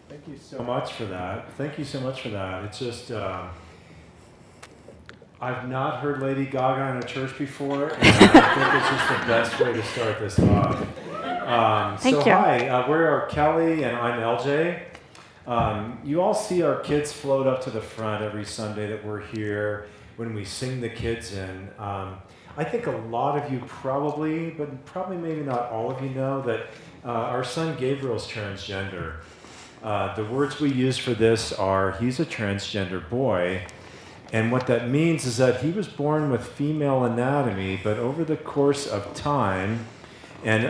Thank you so much for that. Thank you so much for that. It's just, I've not heard Lady Gaga in a church before, and I think it's just the best way to start this off. Thank you. Hi, we're Kelly and I'm LJ. You all see our kids float up to the front every Sunday that we're here when we sing the kids in. I think a lot of you probably, but probably maybe not all of you know that our son Gabriel's transgender. The words we use for this are, he's a transgender boy. And what that means is that he was born with female anatomy, but over the course of time and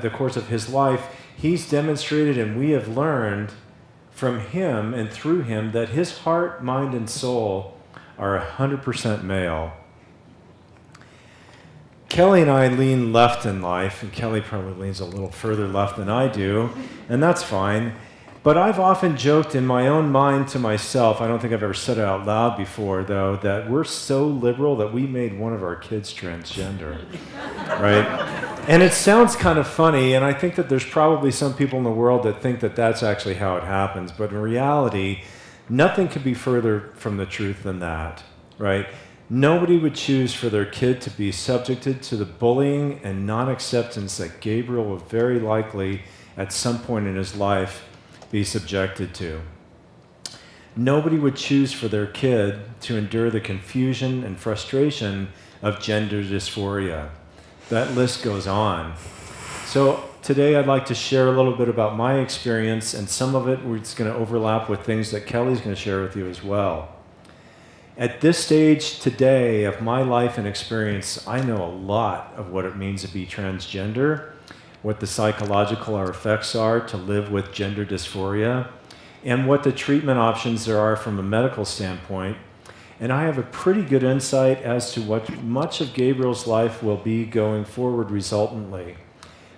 the course of his life, he's demonstrated and we have learned from him and through him that his heart, mind, and soul are 100% male. Kelly and I lean left in life, and Kelly probably leans a little further left than I do, and that's fine. But I've often joked in my own mind to myself, I don't think I've ever said it out loud before, though, that we're so liberal that we made one of our kids transgender, right? And it sounds kind of funny, and I think that there's probably some people in the world that think that that's actually how it happens, but in reality, nothing could be further from the truth than that, right? Nobody would choose for their kid to be subjected to the bullying and non-acceptance that Gabriel will very likely, at some point in his life, be subjected to. Nobody would choose for their kid to endure the confusion and frustration of gender dysphoria. That list goes on. So today I'd like to share a little bit about my experience, and some of it is going to overlap with things that Kelly's going to share with you as well. At this stage today of my life and experience, I know a lot of what it means to be transgender, what the psychological effects are to live with gender dysphoria, and what the treatment options there are from a medical standpoint. And I have a pretty good insight as to what much of Gabriel's life will be going forward resultantly.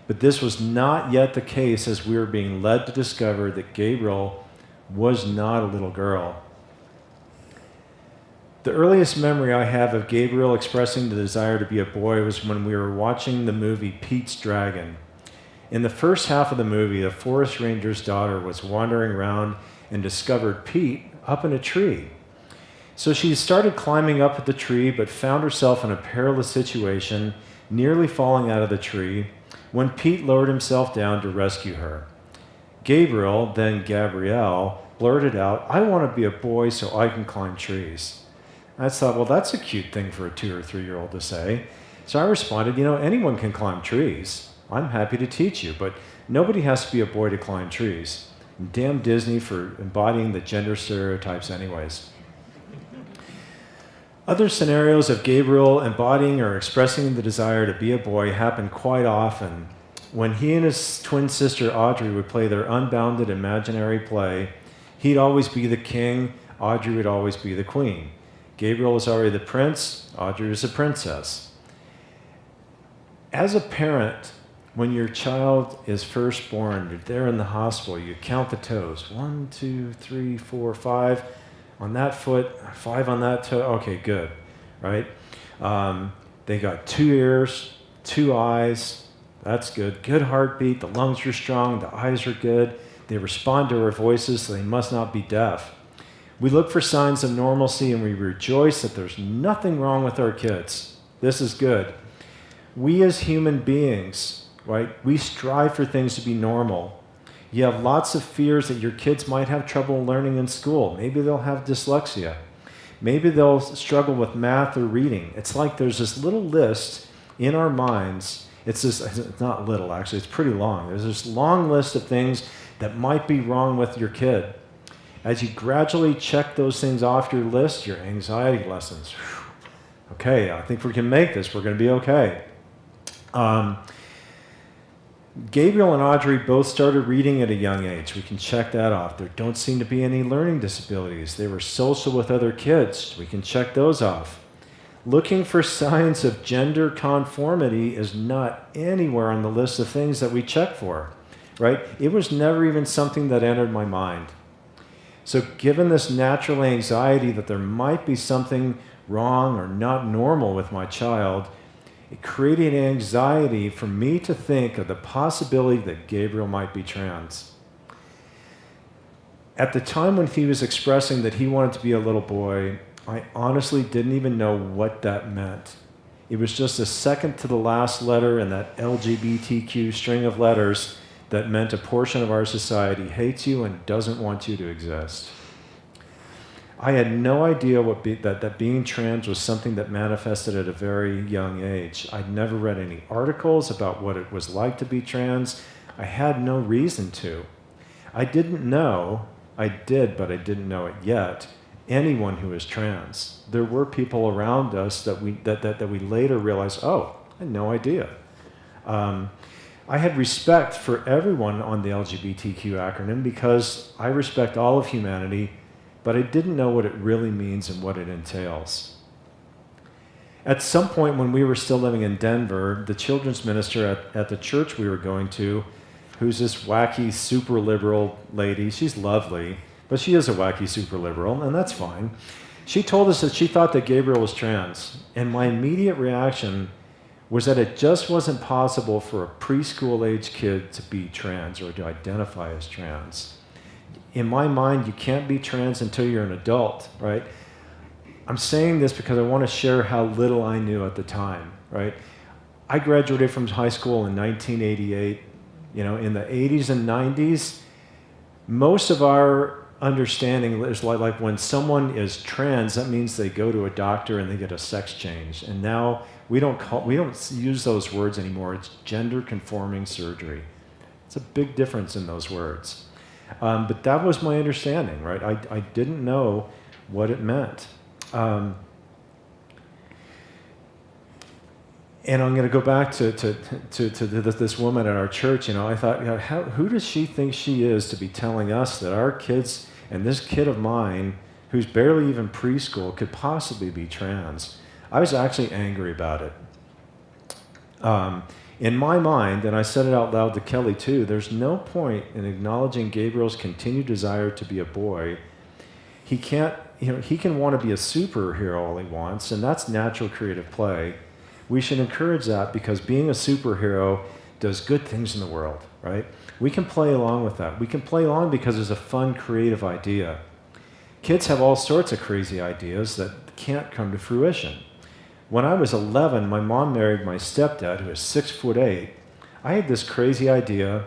But this was not yet the case as we were being led to discover that Gabriel was not a little girl. The earliest memory I have of Gabriel expressing the desire to be a boy was when we were watching the movie Pete's Dragon. In the first half of the movie, the forest ranger's daughter was wandering around and discovered Pete up in a tree. So she started climbing up at the tree, but found herself in a perilous situation, nearly falling out of the tree, when Pete lowered himself down to rescue her. Gabriel, then Gabrielle, blurted out, "I want to be a boy so I can climb trees." I thought, well, that's a cute thing for a 2 or 3-year-old to say. So I responded, anyone can climb trees. I'm happy to teach you, but nobody has to be a boy to climb trees. And damn Disney for embodying the gender stereotypes anyways. Other scenarios of Gabriel embodying or expressing the desire to be a boy happen quite often. When he and his twin sister Audrey would play their unbounded imaginary play, he'd always be the king, Audrey would always be the queen. Gabriel was already the prince, Audrey was the princess. As a parent, when your child is first born, you're there in the hospital, you count the toes. 1, 2, 3, 4, 5 on that foot, 5 on that toe. Okay, good, right? They got 2 ears, 2 eyes. That's good. Good heartbeat. The lungs are strong. The eyes are good. They respond to our voices, so they must not be deaf. We look for signs of normalcy and we rejoice that there's nothing wrong with our kids. This is good. We as human beings, right, we strive for things to be normal. You have lots of fears that your kids might have trouble learning in school. Maybe they'll have dyslexia. Maybe they'll struggle with math or reading. It's like there's this little list in our minds. It's not little, actually, it's pretty long. There's this long list of things that might be wrong with your kid. As you gradually check those things off your list, your anxiety lessens. Okay, I think we can make this. We're going to be okay. Gabriel and Audrey both started reading at a young age. We can check that off. There don't seem to be any learning disabilities. They were social with other kids. We can check those off. Looking for signs of gender conformity is not anywhere on the list of things that we check for, right? It was never even something that entered my mind. So given this natural anxiety that there might be something wrong or not normal with my child, it created anxiety for me to think of the possibility that Gabriel might be trans. At the time when he was expressing that he wanted to be a little boy, I honestly didn't even know what that meant. It was just the second to the last letter in that LGBTQ string of letters that meant a portion of our society hates you and doesn't want you to exist. I had no idea that being trans was something that manifested at a very young age. I'd never read any articles about what it was like to be trans. I had no reason to. I didn't know, I did, but I didn't know it yet, anyone who is trans. There were people around us that we later realized, oh, I had no idea. I had respect for everyone on the LGBTQ acronym because I respect all of humanity, but I didn't know what it really means and what it entails. At some point when we were still living in Denver, the children's minister at the church we were going to, who's this wacky super liberal lady, she's lovely, but she is a wacky super liberal, and that's fine. She told us that she thought that Gabriel was trans, and my immediate reaction was that it just wasn't possible for a preschool-age kid to be trans or to identify as trans. In my mind, you can't be trans until you're an adult, right? I'm saying this because I want to share how little I knew at the time, right? I graduated from high school in 1988. In the 80s and 90s, most of our understanding is like when someone is trans, that means they go to a doctor and they get a sex change. And now we don't use those words anymore. It's gender conforming surgery. It's a big difference in those words. But that was my understanding, right? I didn't know what it meant. And I'm going to go back to this woman at our church. I thought, who does she think she is to be telling us that our kids and this kid of mine, who's barely even preschool, could possibly be trans? I was actually angry about it. In my mind, and I said it out loud to Kelly too, there's no point in acknowledging Gabriel's continued desire to be a boy. He can want to be a superhero all he wants, and that's natural creative play. We should encourage that because being a superhero does good things in the world, right? We can play along with that. We can play along because it's a fun, creative idea. Kids have all sorts of crazy ideas that can't come to fruition. When I was 11, my mom married my stepdad, who is 6'8". I had this crazy idea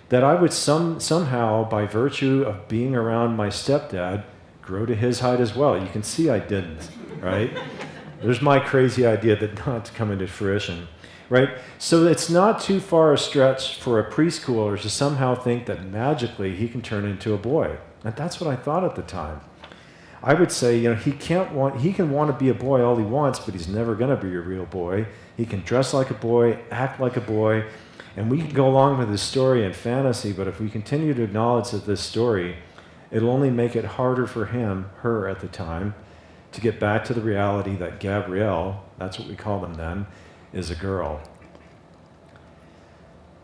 that I would somehow, by virtue of being around my stepdad, grow to his height as well. You can see I didn't, right? There's my crazy idea that not to come into fruition, right? So it's not too far a stretch for a preschooler to somehow think that magically he can turn into a boy. And that's what I thought at the time. I would say, he can want to be a boy all he wants, but he's never going to be a real boy. He can dress like a boy, act like a boy, and we can go along with his story and fantasy, but if we continue to acknowledge that this story, it'll only make it harder for her at the time, to get back to the reality that Gabrielle, that's what we called him then, is a girl.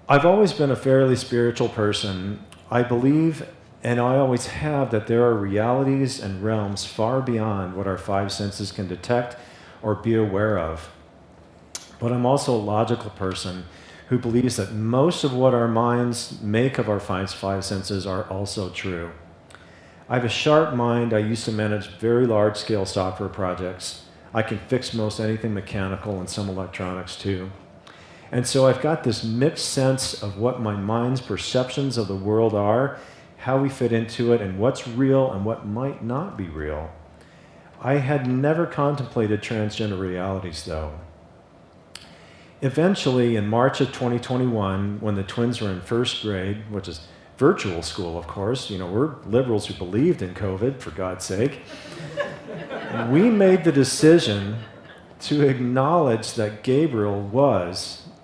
I've always been a fairly spiritual person. I believe, and I always have, that there are realities and realms far beyond what our five senses can detect or be aware of. But I'm also a logical person who believes that most of what our minds make of our five senses are also true. I have a sharp mind. I used to manage very large-scale software projects. I can fix most anything mechanical and some electronics too. And so I've got this mixed sense of what my mind's perceptions of the world are, how we fit into it, and what's real and what might not be real. I had never contemplated transgender realities, though. Eventually, in March of 2021, when the twins were in first grade, which is virtual school, of course. We're liberals who believed in COVID, for God's sake. We made the decision to acknowledge that Gabriel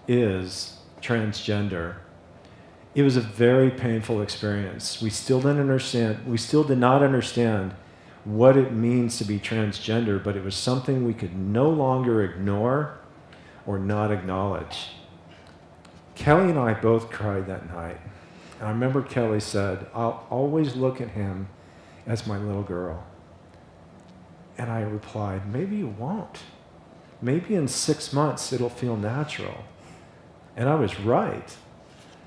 is transgender. It was a very painful experience. We still did not understand what it means to be transgender, but it was something we could no longer ignore or not acknowledge. Kelly and I both cried that night. I remember Kelly said, "I'll always look at him as my little girl." And I replied, "Maybe you won't. Maybe in 6 months it'll feel natural." And I was right.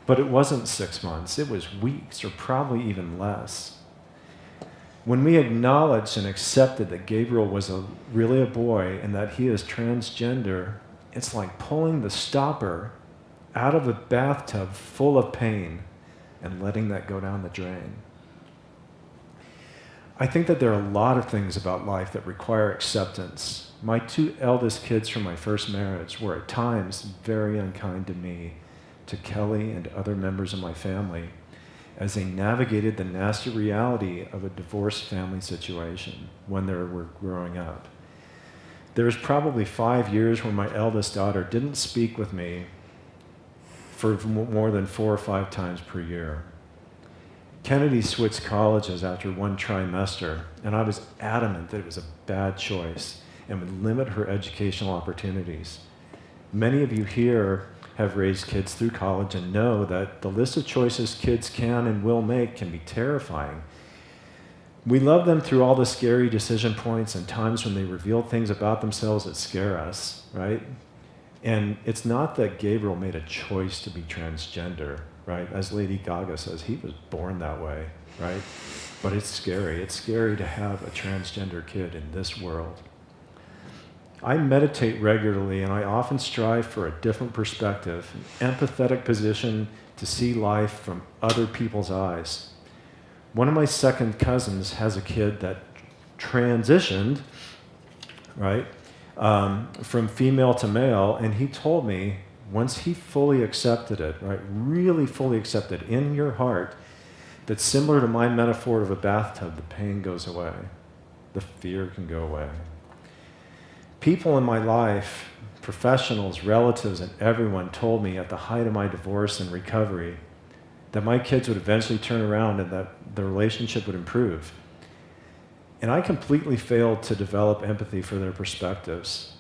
But it wasn't 6 months. It was weeks or probably even less. When we acknowledged and accepted that Gabriel was really a boy and that he is transgender, it's like pulling the stopper out of a bathtub full of pain and letting that go down the drain. I think that there are a lot of things about life that require acceptance. My two eldest kids from my first marriage were at times very unkind to me, to Kelly and other members of my family, as they navigated the nasty reality of a divorced family situation when they were growing up. There was probably 5 years when my eldest daughter didn't speak with me for more than 4 or 5 times per year. Kennedy switched colleges after one trimester, and I was adamant that it was a bad choice and would limit her educational opportunities. Many of you here have raised kids through college and know that the list of choices kids can and will make can be terrifying. We love them through all the scary decision points and times when they reveal things about themselves that scare us, right? And it's not that Gabriel made a choice to be transgender, right? As Lady Gaga says, he was born that way, right? But it's scary. It's scary to have a transgender kid in this world. I meditate regularly, and I often strive for a different perspective, an empathetic position to see life from other people's eyes. One of my second cousins has a kid that transitioned, right, from female to male, and he told me once he fully accepted it, right, really fully accepted in your heart, that similar to my metaphor of a bathtub, the pain goes away, the fear can go away. People in my life, professionals, relatives, and everyone told me at the height of my divorce and recovery that my kids would eventually turn around and that the relationship would improve. And I completely failed to develop empathy for their perspectives.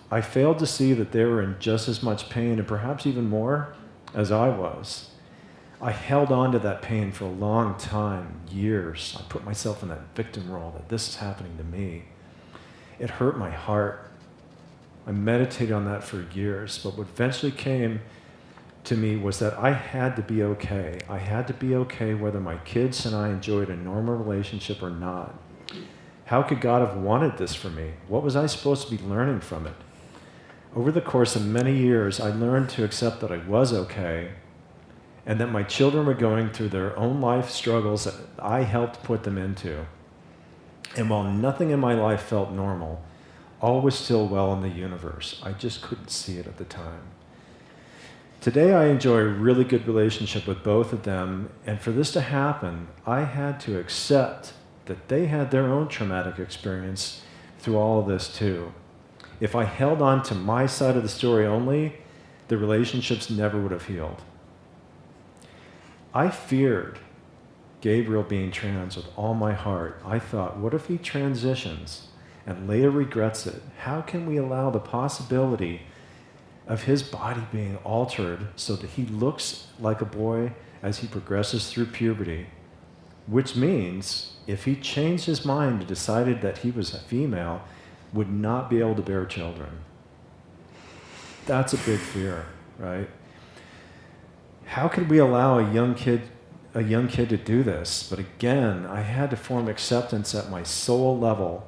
I failed to see that they were in just as much pain, and perhaps even more, as I was. I held on to that pain for a long time, years. I put myself in that victim role, that this is happening to me. It hurt my heart. I meditated on that for years, but what eventually came to me was that I had to be okay. I had to be okay whether my kids and I enjoyed a normal relationship or not. How could God have wanted this for me? What was I supposed to be learning from it? Over the course of many years, I learned to accept that I was okay and that my children were going through their own life struggles that I helped put them into. And while nothing in my life felt normal, all was still well in the universe. I just couldn't see it at the time. Today, I enjoy a really good relationship with both of them, and for this to happen, I had to accept that they had their own traumatic experience through all of this too. If I held on to my side of the story only, the relationships never would have healed. I feared Gabriel being trans with all my heart. I thought, what if he transitions and later regrets it? How can we allow the possibility of his body being altered so that he looks like a boy as he progresses through puberty? Which means, if he changed his mind and decided that he was a female, would not be able to bear children. That's a big fear, right? How could we allow a young kid to do this? But again, I had to form acceptance at my soul level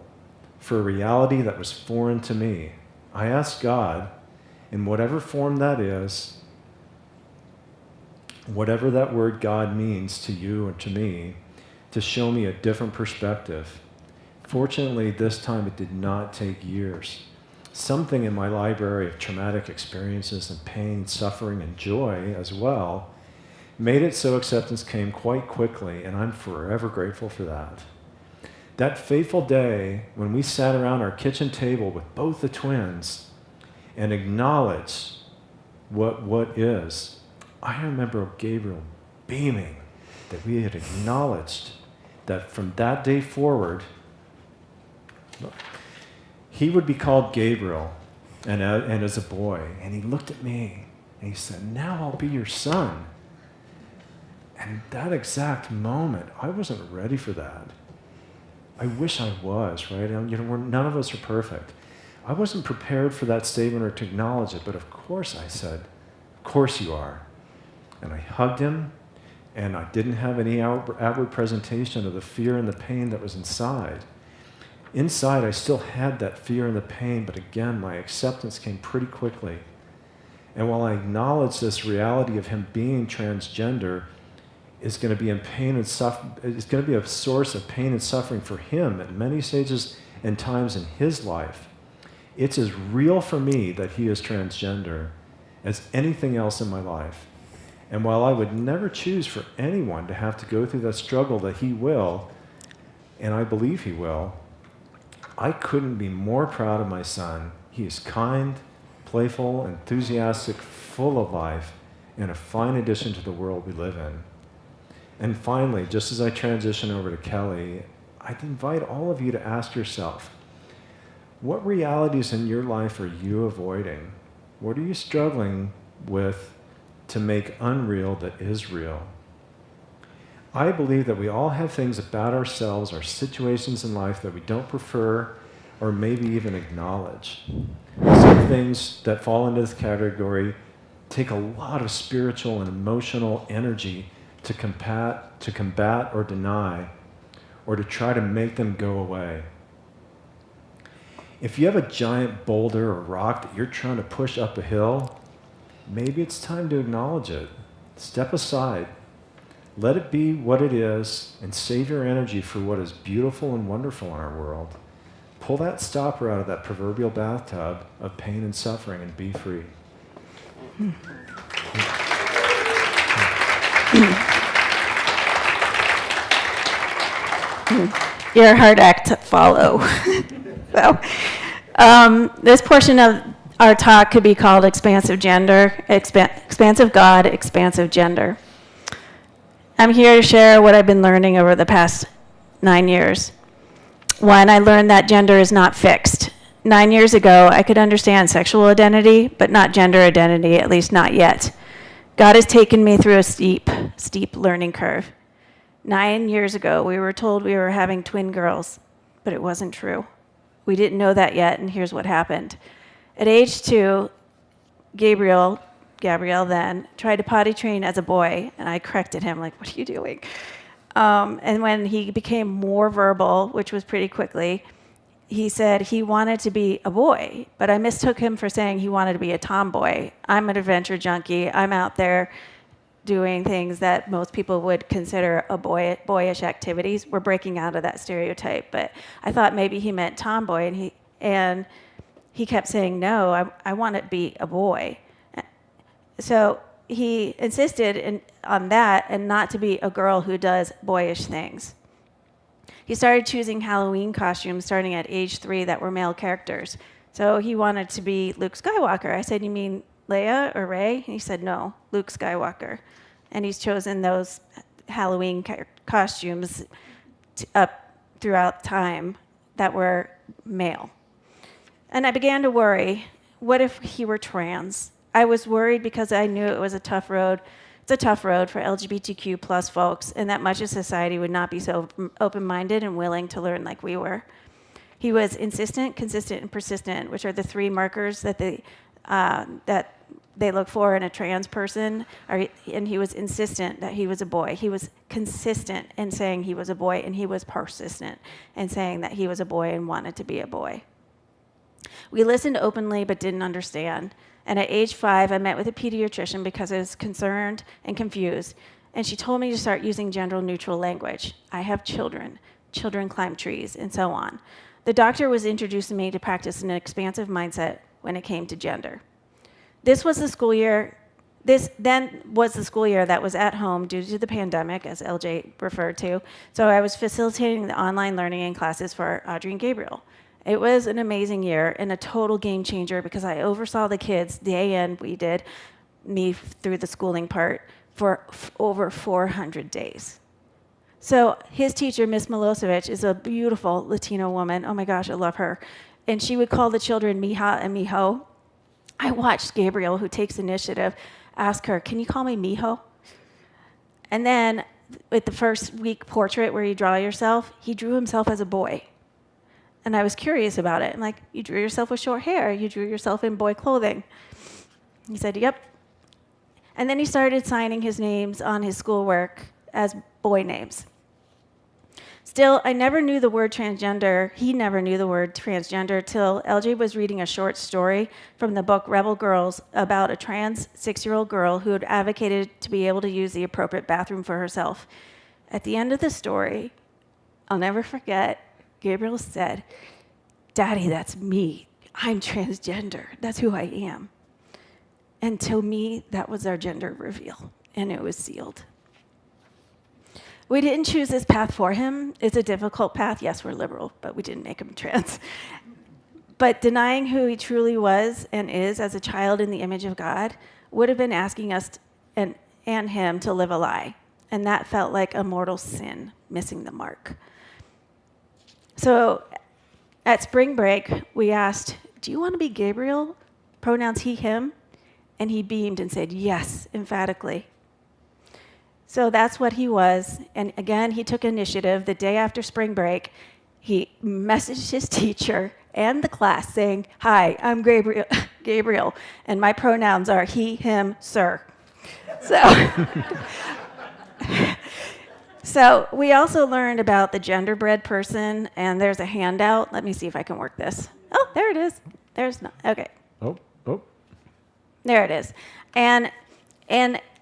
for a reality that was foreign to me. I asked God, in whatever form that is, whatever that word God means to you or to me, to show me a different perspective. Fortunately, this time it did not take years. Something in my library of traumatic experiences and pain, suffering, and joy as well made it so acceptance came quite quickly, and I'm forever grateful for that. That fateful day when we sat around our kitchen table with both the twins and acknowledged what is, I remember Gabriel beaming that we had acknowledged that from that day forward, he would be called Gabriel and as a boy. And he looked at me and he said, now I'll be your son. And that exact moment, I wasn't ready for that. I wish I was, right? None of us are perfect. I wasn't prepared for that statement or to acknowledge it, but of course I said, of course you are. And I hugged him, And I didn't have any outward presentation of the fear and the pain that was inside. Inside, I still had that fear and the pain, but again, my acceptance came pretty quickly. And while I acknowledge this reality of him being transgender is going to be in pain and it's going to be a source of pain and suffering for him at many stages and times in his life, it's as real for me that he is transgender as anything else in my life. And while I would never choose for anyone to have to go through that struggle that he will, and I believe he will, I couldn't be more proud of my son. He is kind, playful, enthusiastic, full of life, and a fine addition to the world we live in. And finally, just as I transition over to Kelly, I'd invite all of you to ask yourself, what realities in your life are you avoiding? What are you struggling with to make unreal that is real? I believe that we all have things about ourselves, our situations in life that we don't prefer or maybe even acknowledge. Some things that fall into this category take a lot of spiritual and emotional energy to combat or deny, or to try to make them go away. If you have a giant boulder or rock that you're trying to push up a hill, maybe it's time to acknowledge it. Step aside. Let it be what it is, and save your energy for what is beautiful and wonderful in our world. Pull that stopper out of that proverbial bathtub of pain and suffering and be free. You're a hard act to follow. So, this portion of our talk could be called expansive gender, expansive God, expansive gender. I'm here to share what I've been learning over the past 9 years. One, I learned that gender is not fixed. 9 years ago, I could understand sexual identity, but not gender identity, at least not yet. God has taken me through a steep learning curve. 9 years ago, we were told we were having twin girls, but it wasn't true. We didn't know that yet, and here's what happened. At age 2, Gabriel then, tried to potty train as a boy, and I corrected him, like, what are you doing? And when he became more verbal, which was pretty quickly, he said he wanted to be a boy, but I mistook him for saying he wanted to be a tomboy. I'm an adventure junkie. I'm out there doing things that most people would consider boyish activities. We're breaking out of that stereotype, but I thought maybe he meant tomboy, and he kept saying, no, I want to be a boy. So he insisted on that and not to be a girl who does boyish things. He started choosing Halloween costumes starting at age 3 that were male characters. So he wanted to be Luke Skywalker. I said, you mean Leia or Rey? And he said, no, Luke Skywalker. And he's chosen those Halloween costumes up throughout time that were male. And I began to worry, what if he were trans? I was worried because I knew it was a tough road. It's a tough road for LGBTQ plus folks, and that much of society would not be so open-minded and willing to learn like we were. He was insistent, consistent, and persistent, which are the 3 markers that they look for in a trans person. And he was insistent that he was a boy. He was consistent in saying he was a boy, and he was persistent in saying that he was a boy and wanted to be a boy. We listened openly but didn't understand. And at age 5, I met with a pediatrician because I was concerned and confused. And she told me to start using gender-neutral language. I have children. Children climb trees, and so on. The doctor was introducing me to practice an expansive mindset when it came to gender. This then was the school year that was at home due to the pandemic, as LJ referred to. So I was facilitating the online learning and classes for Audrey and Gabriel. It was an amazing year and a total game changer because I oversaw the kids day in, me through the schooling part, for over 400 days. So his teacher, Miss Milosevic, is a beautiful Latino woman. Oh my gosh, I love her. And she would call the children Mija and Mijo. I watched Gabriel, who takes initiative, ask her, can you call me Mijo? And then with the first week portrait where you draw yourself, he drew himself as a boy. And I was curious about it. I'm like, you drew yourself with short hair. You drew yourself in boy clothing. He said, yep. And then he started signing his names on his schoolwork as boy names. Still, I never knew the word transgender. He never knew the word transgender till LJ was reading a short story from the book Rebel Girls about a trans 6-year-old girl who had advocated to be able to use the appropriate bathroom for herself. At the end of the story, I'll never forget, Gabriel said, "Daddy, that's me. I'm transgender. That's who I am." And to me, that was our gender reveal, and it was sealed. We didn't choose this path for him. It's a difficult path. Yes, we're liberal, but we didn't make him trans. But denying who he truly was and is as a child in the image of God would have been asking us and him to live a lie. And that felt like a mortal sin, missing the mark. So at spring break, we asked, "Do you want to be Gabriel?" Pronouns he, him. And he beamed and said, "Yes," emphatically. So that's what he was. And again, he took initiative. The day after spring break, he messaged his teacher and the class saying, "Hi, I'm Gabriel, and my pronouns are he, him, sir." So we also learned about the genderbread person, and there's a handout. Let me see if I can work this. Oh, there it is. There's not. Okay. Oh. There it is. And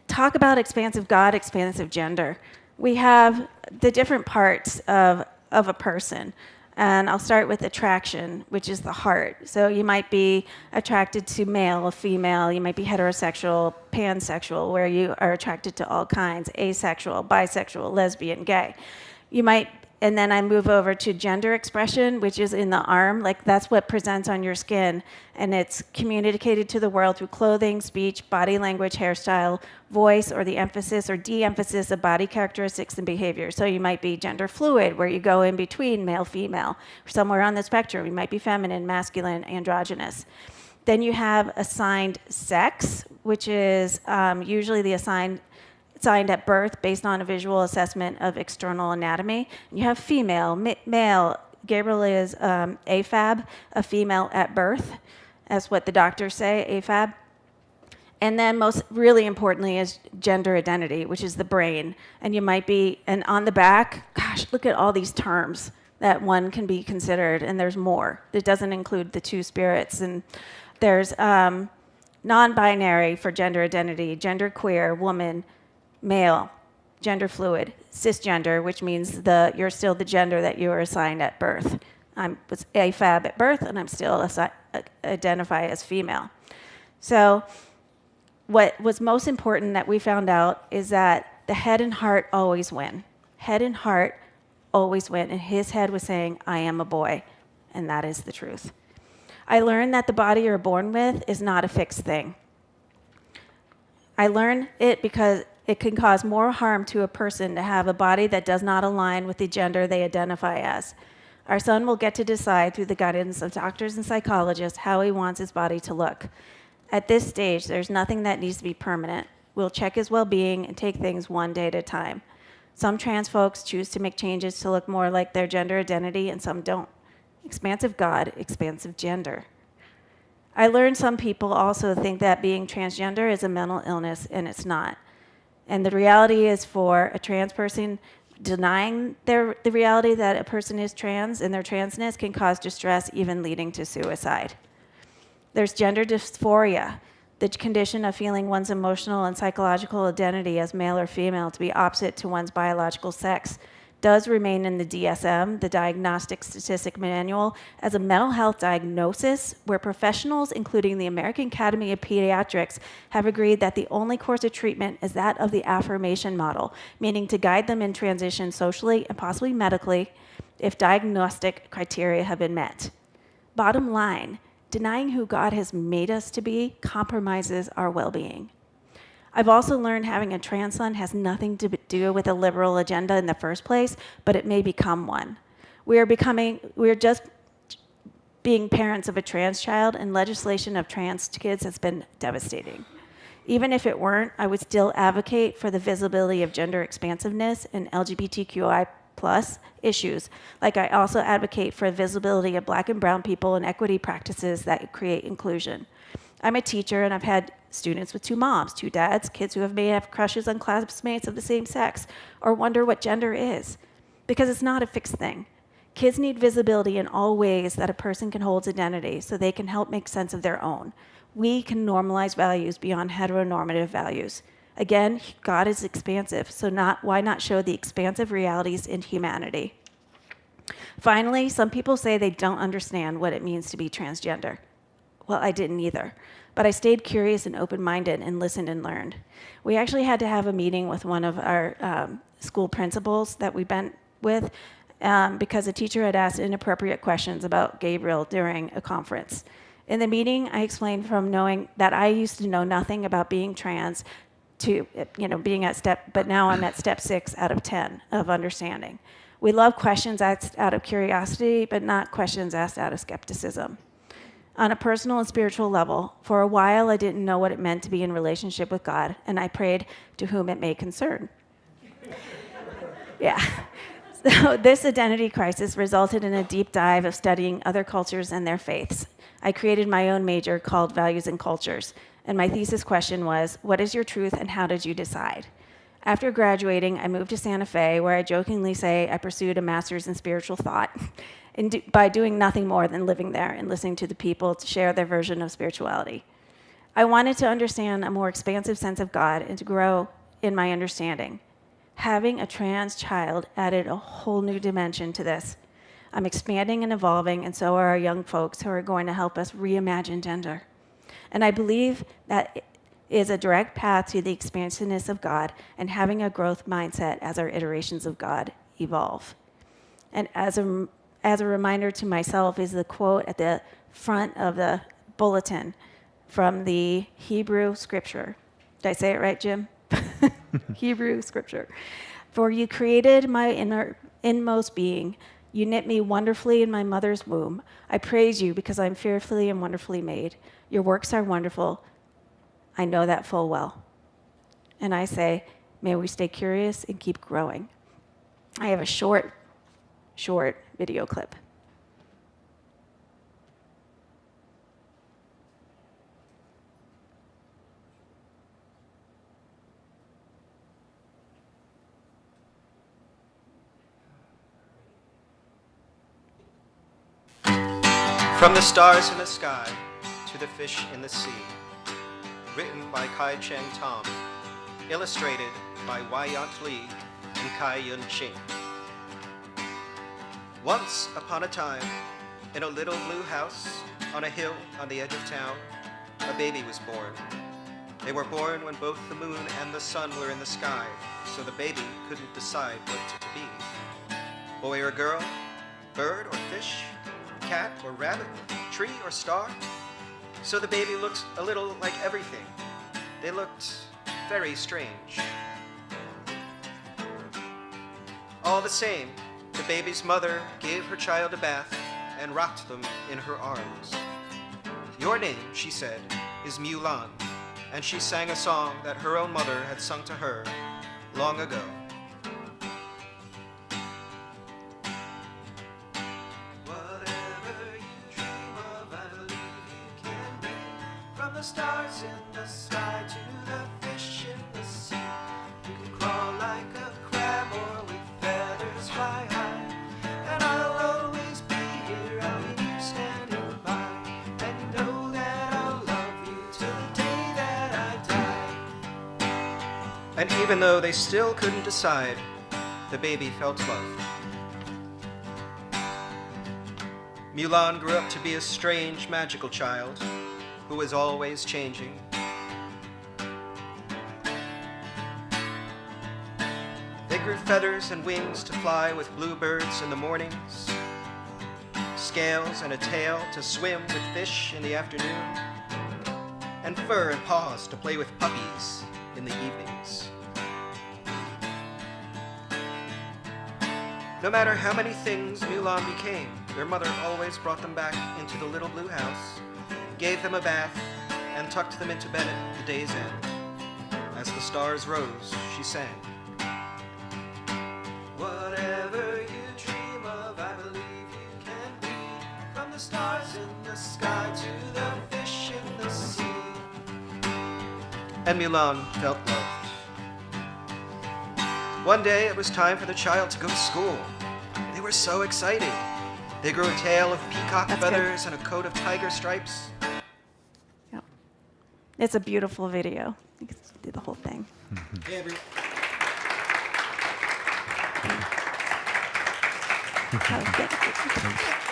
talk about expansive God, expansive gender. We have the different parts of a person. And I'll start with attraction, which is the heart. So you might be attracted to male or female. You might be heterosexual, pansexual, where you are attracted to all kinds, asexual, bisexual, lesbian, gay. You might, and then I move over to gender expression, which is in the arm. Like that's what presents on your skin. And it's communicated to the world through clothing, speech, body language, hairstyle, voice, or the emphasis or de-emphasis of body characteristics and behavior. So you might be gender fluid, where you go in between male, female, or somewhere on the spectrum. You might be feminine, masculine, androgynous. Then you have assigned sex, which is usually the assigned at birth based on a visual assessment of external anatomy. You have female, male. Gabriel is AFAB, a female at birth. That's what the doctors say, AFAB. And then most really importantly is gender identity, which is the brain. And you might be, and on the back, gosh, look at all these terms that one can be considered, and there's more. It doesn't include the two spirits. And there's non-binary for gender identity, genderqueer, woman, male, gender fluid, cisgender, which means you're still the gender that you were assigned at birth. I was AFAB at birth, and I'm still identify as female. So what was most important that we found out is that the head and heart always win. Head and heart always win, and his head was saying, "I am a boy," and that is the truth. I learned that the body you're born with is not a fixed thing. I learned it because it can cause more harm to a person to have a body that does not align with the gender they identify as. Our son will get to decide through the guidance of doctors and psychologists how he wants his body to look. At this stage, there's nothing that needs to be permanent. We'll check his well-being and take things one day at a time. Some trans folks choose to make changes to look more like their gender identity, and some don't. Expansive God, expansive gender. I learned some people also think that being transgender is a mental illness, and it's not. And the reality is, for a trans person, denying the reality that a person is trans and their transness can cause distress, even leading to suicide. There's gender dysphoria, the condition of feeling one's emotional and psychological identity as male or female to be opposite to one's biological sex, does remain in the DSM, the Diagnostic Statistic Manual, as a mental health diagnosis where professionals, including the American Academy of Pediatrics, have agreed that the only course of treatment is that of the affirmation model, meaning to guide them in transition socially and possibly medically if diagnostic criteria have been met. Bottom line, denying who God has made us to be compromises our well-being. I've also learned having a trans son has nothing to do with a liberal agenda in the first place, but it may become one. We are just being parents of a trans child, and legislation of trans kids has been devastating. Even if it weren't, I would still advocate for the visibility of gender expansiveness and LGBTQI+ issues. Like I also advocate for visibility of Black and brown people and equity practices that create inclusion. I'm a teacher, and I've had students with 2 moms, 2 dads, kids who may have crushes on classmates of the same sex, or wonder what gender is, because it's not a fixed thing. Kids need visibility in all ways that a person can hold identity so they can help make sense of their own. We can normalize values beyond heteronormative values. Again, God is expansive, so why not show the expansive realities in humanity? Finally, some people say they don't understand what it means to be transgender. Well, I didn't either, but I stayed curious and open-minded and listened and learned. We actually had to have a meeting with one of our school principals that we've been with because a teacher had asked inappropriate questions about Gabriel during a conference. In the meeting, I explained from knowing that I used to know nothing about being trans to being at but now I'm at step 6 out of 10 of understanding. We love questions asked out of curiosity, but not questions asked out of skepticism. On a personal and spiritual level, for a while I didn't know what it meant to be in relationship with God, and I prayed to whom it may concern. Yeah. So this identity crisis resulted in a deep dive of studying other cultures and their faiths. I created my own major called Values and Cultures, and my thesis question was, what is your truth and how did you decide? After graduating, I moved to Santa Fe, where I jokingly say I pursued a master's in spiritual thought by doing nothing more than living there and listening to the people to share their version of spirituality. I wanted to understand a more expansive sense of God and to grow in my understanding. Having a trans child added a whole new dimension to this. I'm expanding and evolving, and so are our young folks who are going to help us reimagine gender. And I believe that is a direct path to the expansiveness of God and having a growth mindset as our iterations of God evolve. And as a reminder to myself is the quote at the front of the bulletin from the Hebrew scripture. Did I say it right, Jim? Hebrew scripture. For you created my inmost being. You knit me wonderfully in my mother's womb. I praise you because I'm fearfully and wonderfully made. Your works are wonderful. I know that full well. And I say, may we stay curious and keep growing. I have a short video clip. From the stars in the sky to the fish in the sea. Written by Kai Cheng Tom. Illustrated by Wai-Yant Lee and Kai Yun Ching. Once upon a time, in a little blue house on a hill on the edge of town, a baby was born. They were born when both the moon and the sun were in the sky, so the baby couldn't decide what to be. Boy or girl, bird or fish, cat or rabbit, tree or star. So the baby looked a little like everything. They looked very strange. All the same, the baby's mother gave her child a bath and rocked them in her arms. Your name, she said, is Mulan, and she sang a song that her own mother had sung to her long ago. The stars in the sky to the fish in the sea. You can crawl like a crab or with feathers fly high. And I'll always be here, I'll be here standing by. And you know that I'll love you till the day that I die. And even though they still couldn't decide, the baby felt loved. Mulan grew up to be a strange, magical child who was always changing. They grew feathers and wings to fly with bluebirds in the mornings, scales and a tail to swim with fish in the afternoon, and fur and paws to play with puppies in the evenings. No matter how many things Mulan became, their mother always brought them back into the little blue house, gave them a bath, and tucked them into bed at the day's end. As the stars rose, she sang. Whatever you dream of, I believe you can be. From the stars in the sky to the fish in the sea. and Mulan felt loved. One day, it was time for the child to go to school. They were so excited. They grew a tail of peacock That's feathers and a coat of tiger stripes. Yep. It's a beautiful video. You can do the whole thing. Hey, everyone. That was good.